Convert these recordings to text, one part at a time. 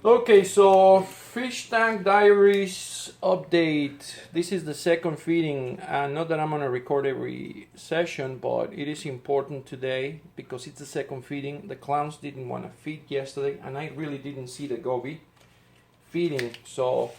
Okay, so fish tank diaries update. This is the second feeding. Not that I'm gonna record every session, but it is important today because it's the second feeding. The clowns didn't want to feed yesterday, and I really didn't see the goby feeding. So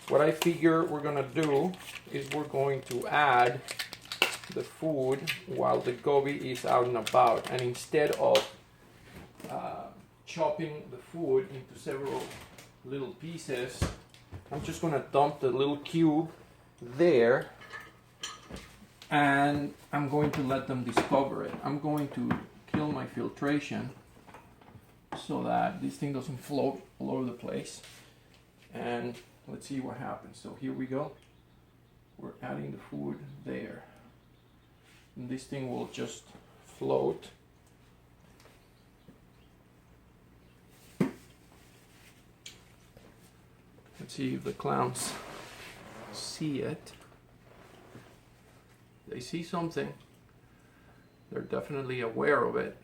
what I figure we're gonna do is we're going to add the food while the goby is out and about, and instead of chopping the food into several little pieces, I'm just gonna dump the little cube there, and I'm going to let them discover it. I'm going to kill my filtration so that this thing doesn't float all over the place, and let's see what happens. So here we go. We're adding the food there, and this thing will just float. Let's see if the clowns see it. They see something. They're definitely aware of it.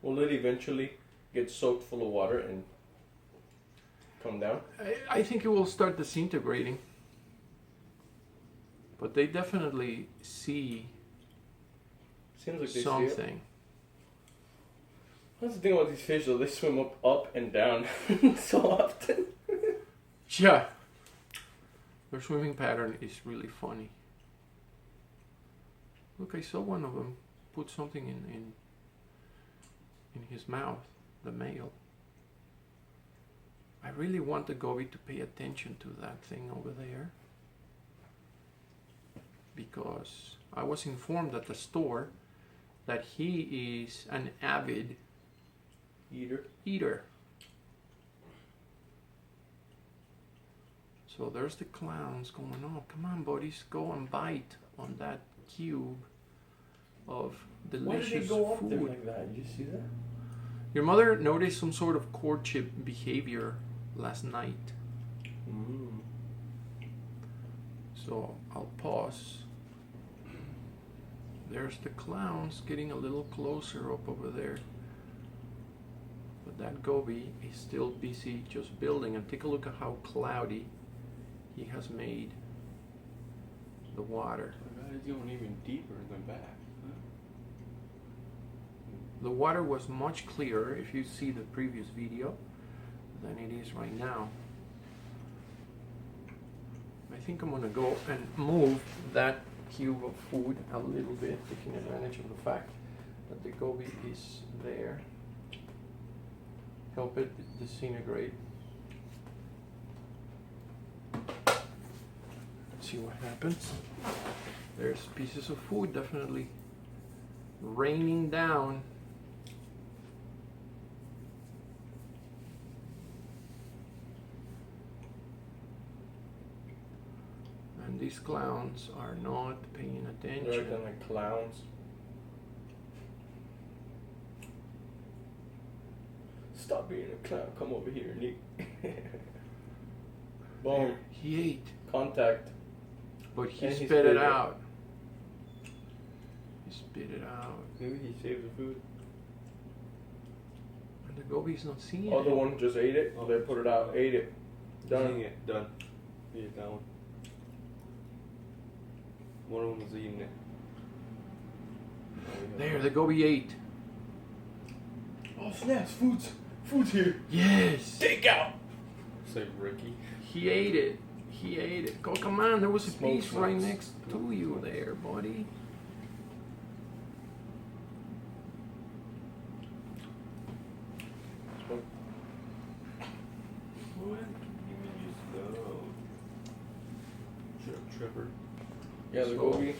Will it eventually get soaked full of water and come down? I think it will start disintegrating. But they definitely see Seems like they something. see it. That's the thing about these fish, though. They swim up and down so often. Yeah. Their swimming pattern is really funny. Look, I saw one of them put something in his mouth, the male. I really want the goby to pay attention to that thing over there, because I was informed at the store that he is an avid eater. So there's the clowns going, oh, come on, buddies, go and bite on that cube of delicious Why did they go up food. there like that? Did you see that? Your mother noticed some sort of courtship behavior last night. So I'll pause. There's the clowns getting a little closer up over there. But that goby is still busy just building. And take a look at how cloudy he has made the water. He's going even deeper than back. The water was much clearer, if you see the previous video, than it is right now. I think I'm gonna go and move that cube of food a little bit, taking advantage of the fact that the goby is there. Help it disintegrate. Let's see what happens. There's pieces of food definitely raining down. And these clowns are not paying attention. They're acting like clowns. Stop being a clown. Come over here, Nick. Boom. He ate, Contact. but he And he spit it spit it. out. He spit it out. Maybe he saved the food. And the goby's not seeing it. Other one just ate it. They put it out. Ate it. Done. Eating it. Done. Yeah, that one. One of them was eating it. There, the goby ate. Oh snaps! Food's here. Yes! Take out. Say Ricky. He ate it. He ate it. Oh, come on, there was a Smoke piece right smokes. next to you there, buddy. What? You just go. Trevor. Yeah, the goby.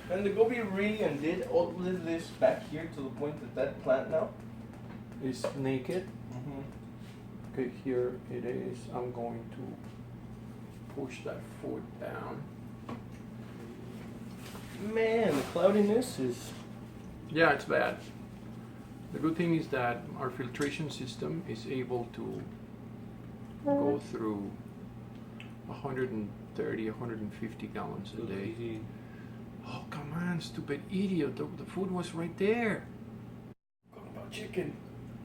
And the goby really undid all of this back here to the point that plant now. Is naked. Okay, here it is. I'm going to push that foot down. Man, the cloudiness is. Yeah, it's bad. The good thing is that our filtration system is able to go through 130, 150 gallons a day. Oh, come on, stupid idiot. The food was right there. chicken.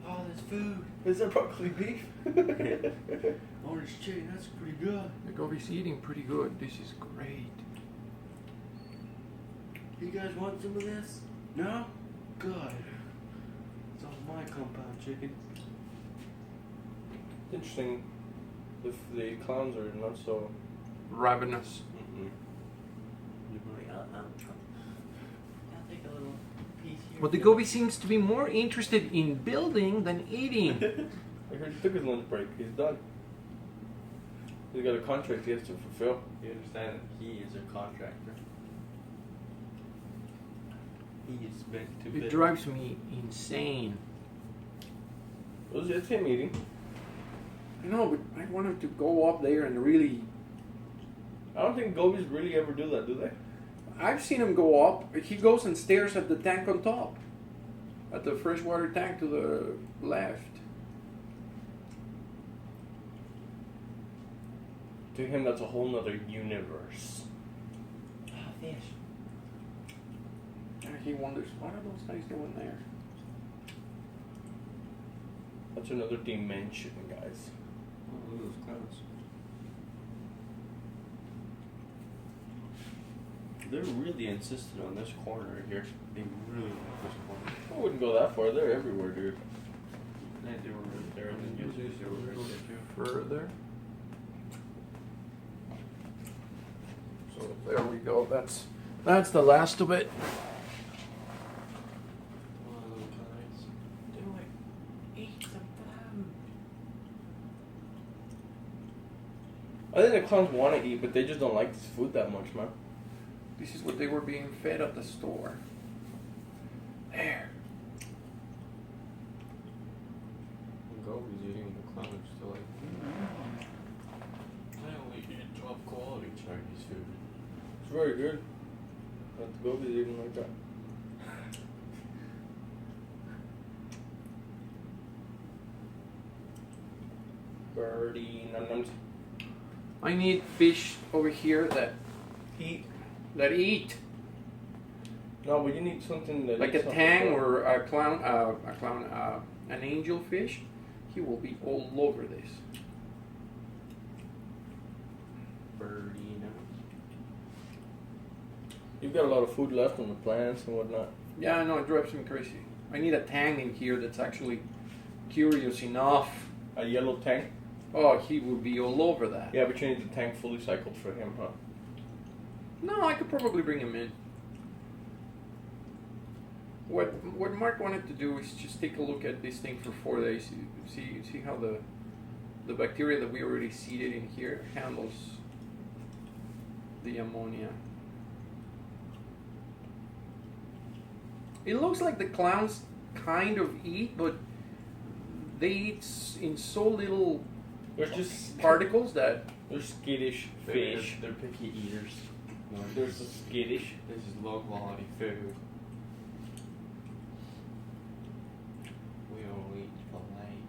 Oh, there's food. Is that broccoli beef? Orange chicken, that's pretty good. The goby's eating pretty good. This is great. You guys want some of this? No? Good. It's all my compound chicken. Interesting if the clowns are not so. Ravenous. I'll take a little piece here. But the goby seems to be more interested in building than eating. I heard he took his lunch break. He's done. He's got a contract he has to fulfill. You understand that he is a contractor. He is meant to It build. drives me insane. It's him eating. I know, but I want him to go up there and really. I don't think gobies really ever do that, do they? I've seen him go up. He goes and stares at the tank on top, at the freshwater tank to the left. To him, that's a whole nother universe. Ah, fish. And he wonders, what are those guys doing there? That's another dimension, guys. Oh, look at those clouds. They're really insistent on this corner right here. They really like this corner. I wouldn't go that far. They're everywhere, dude. And they were right there, and then yesterday they were right there too. Further. So there we go. That's the last of it. Oh, those guys. Do it. Eat some food. I think the clowns want to eat, but they just don't like this food that much, man. This is what they were being fed at the store. There. The gobies eating the clowns still like. I only eat top quality Chinese food. It's very good. But the gobies eating like that. Birdie num-nums. I need fish over here that Eat. eat. No, but you need something that Like a eats something tang good. or an angelfish. He will be all over this. Birdie nuts. You've got a lot of food left on the plants and whatnot. Yeah, I know, it drives me crazy. I need a tang in here that's actually curious enough. A yellow tank. Oh, he would be all over that. Yeah, but you need the tank fully cycled for him, huh? No, I could probably bring him in. What Mark wanted to do is just take a look at this thing for 4 days. See how the bacteria that we already seeded in here handles the ammonia. It looks like the clowns kind of eat, but they eat in so little They're just particles that they're skittish fish. They're picky eaters. No, They're so skittish. This is low quality food. We only eat filet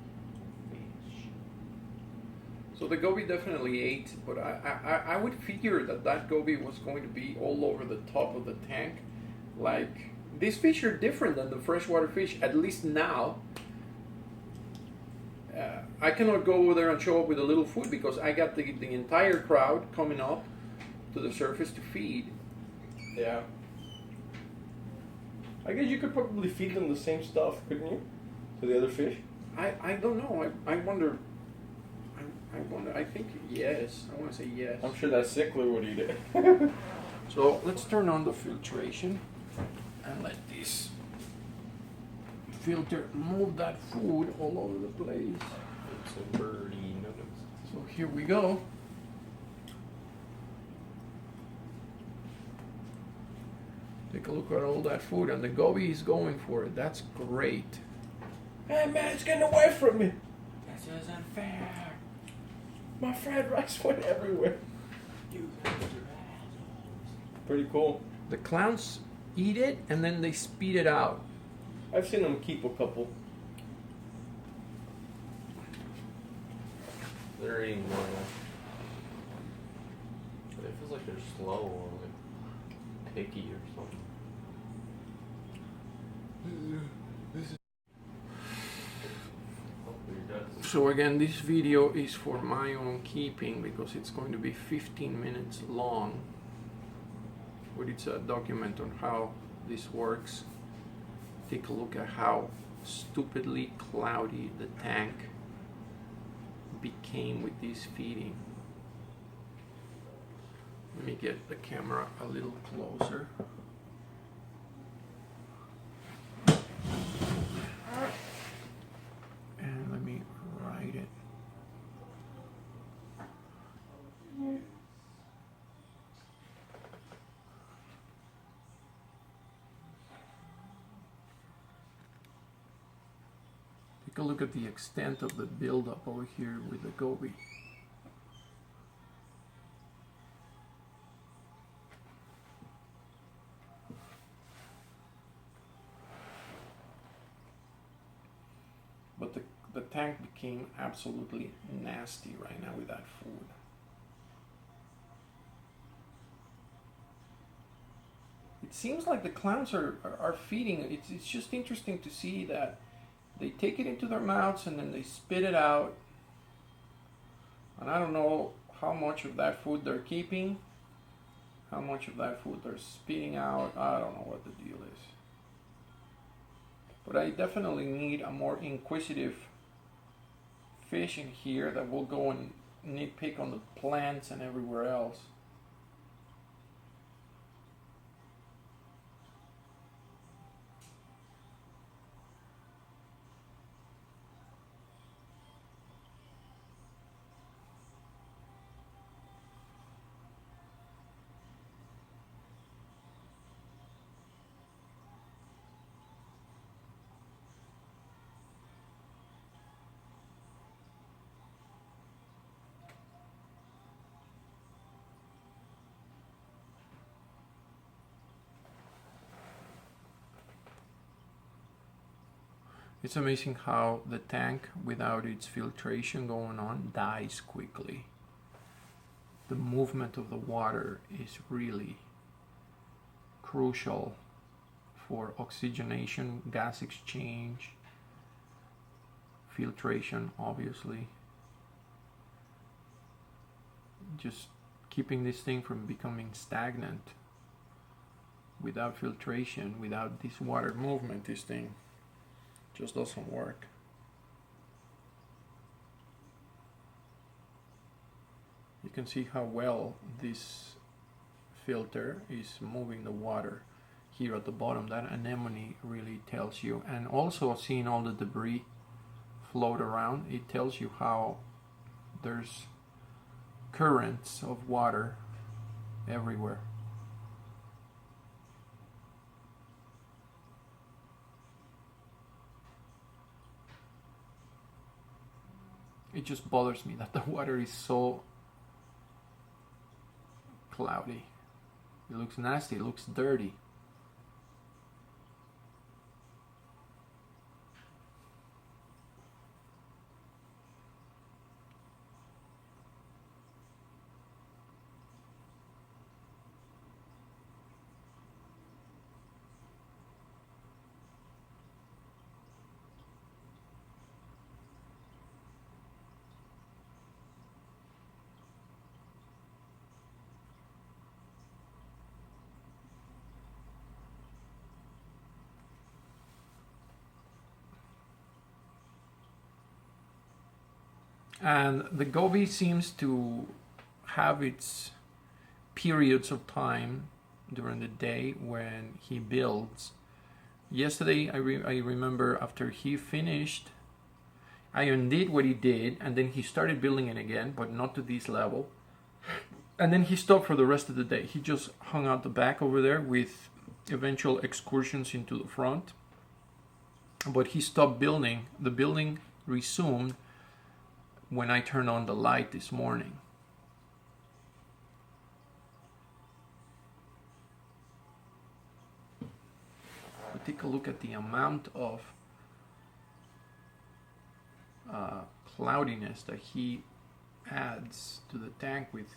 fish. So the goby definitely ate, but I would figure that goby was going to be all over the top of the tank. Like, these fish are different than the freshwater fish, at least now. I cannot go over there and show up with a little food because I got the entire crowd coming up to the surface to feed. Yeah. I guess you could probably feed them the same stuff, couldn't you? To the other fish? I don't know. I wonder. I wonder. I think yes. I want to say yes. I'm sure that sickler would eat it. So let's turn on the filtration and let this filter move that food all over the place. It's a birdie nuggets. So here we go. Take a look at all that food, and the goby is going for it. That's great. Hey man, it's getting away from me. This is unfair. My fried rice went everywhere. You guys are assholes. Pretty cool. The clowns eat it and then they speed it out. I've seen them keep a couple. They're eating more now. But it feels like they're slow or like picky or something. So again, this video is for my own keeping because it's going to be 15 minutes long, but it's a document on how this works. Take a look at how stupidly cloudy the tank became with this feeding. Let me get the camera a little closer. And let me write it. Take a look at the extent of the buildup over here with the goby. But the tank became absolutely nasty right now with that food. It seems like the clowns are feeding. It's just interesting to see that they take it into their mouths and then they spit it out. And I don't know how much of that food they're keeping, how much of that food they're spitting out. I don't know what the deal is. But I definitely need a more inquisitive fish in here that will go and nitpick on the plants and everywhere else. It's amazing how the tank, without its filtration going on, dies quickly. The movement of the water is really crucial for oxygenation, gas exchange, filtration, obviously. Just keeping this thing from becoming stagnant without filtration, without this water movement, this thing just doesn't work. You can see how well this filter is moving the water here at the bottom. That anemone really tells you, and also seeing all the debris float around, it tells you how there's currents of water everywhere. It just bothers me that the water is so cloudy. It looks nasty, it looks dirty. And the goby seems to have its periods of time during the day when he builds. Yesterday, I remember after he finished, I undid what he did, and then he started building it again, but not to this level. And then he stopped for the rest of the day. He just hung out the back over there with eventual excursions into the front. But he stopped building. The building resumed when I turned on the light this morning. But take a look at the amount of cloudiness that he adds to the tank with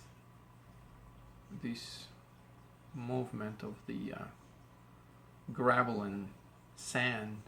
this movement of the gravel and sand.